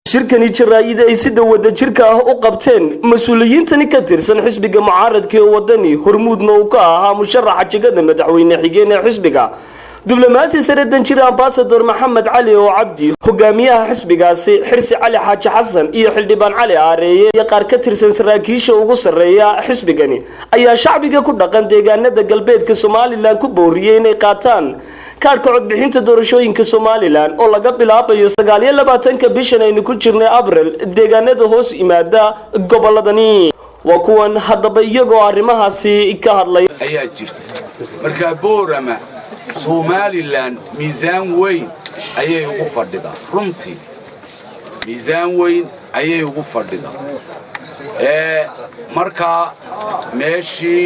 shirkani jaraayid ay sida wada jirka ah u qabteen mas'uuliyiintani ka tirsan xisbiga mucaaradka ee wadani hormuudna uu ka ahaa musharaxa jagada madaxweyne xigeen ee xisbiga diblomaasi sare danjir ambassador Maxamed Cali oo Cabdi hogaamiyaha xisbigaasi Xirsi Cali Xaaji Xasan iyo xildhibaan Cali Aareeye iyo qaar ka tirsan saraakiisha ugu sareeya xisbigani ayaa shacbiga ku dhaqan deegaanada galbeedka Soomaaliland ku booriyay inay qaataan Kaadhka Codbixinta Doorashoyinka Somaliland oo laga bilaabayo 29 bishan aynu ku jirnay Abriil deegaanada hoos imaada goboladani waa kuwan hadaba iyagoo arrimahaasi ka hadlay ayaa jirta marka boorama Somaliland miisaan weyn ayay ugu fadhidaa runtii miisaan weyn ayay ugu fadhidaa marka meeshii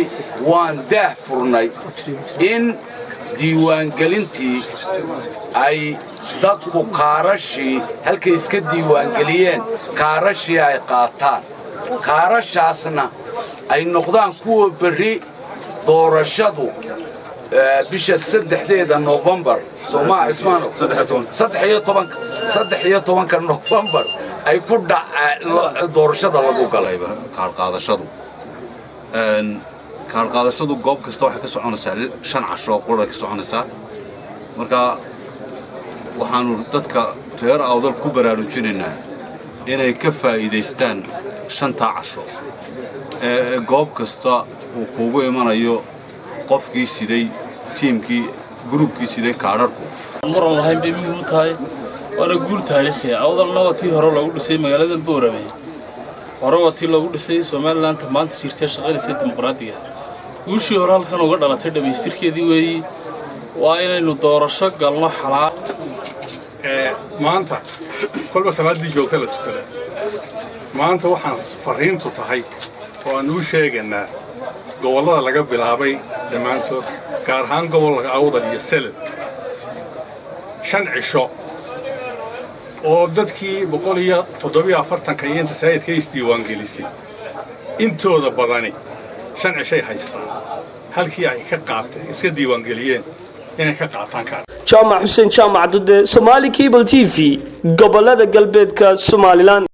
waan daah furnay in diiwaangelintii ay dadku kaarashii halkay iska diiwaangeliyeen kaarashii ay qaataan kaarashaasna ay noqdaan kuwa berri doorashadu bisha 3 November Soomaa Ismaano 13 November ay ku dhacay doorashada lagu galay kaar qaadashadu goob kasta waxa ka soconaysaa 5 casho qura ka soconaysaa marka waxaanu dadka reer awdal ku baraarujinaynaa inay ka faa'iideystaan 5 casho goob kasta uu kugu imanayo qofkii siday tiimkii groupkii siday kaadharku maran lahayn bay muhiim u tahay waana guul taariikhi ah awdalna watii hore lagu dhisay magaalada Boorame hore watii lagu dhisay Somaliland maanta jirtay shaqadiisa dimuqraadiga guushii hore halkan uga dhalatay dhameystirkeedii weeyii waa inaynu doorasho galno xalaal maanta kolba salaadii joogta la tukada maanta waxaan fariintu tahay oo aan u sheegaynaa gobolada laga bilaabay dhamaantood gaar ahaan gobolka awdal iyo Selad 5 cisho oo dadkii 147 ka inta sayidka isdiiwaangelisay intooda badani 5 cishay haystaan halkii ay ka qaatay iska diiwaangeliyeen inay ka qaataan kaar Jaamac Xuseen Jaamac Dude Somali Cable TV gobolada galbeedka Somaliland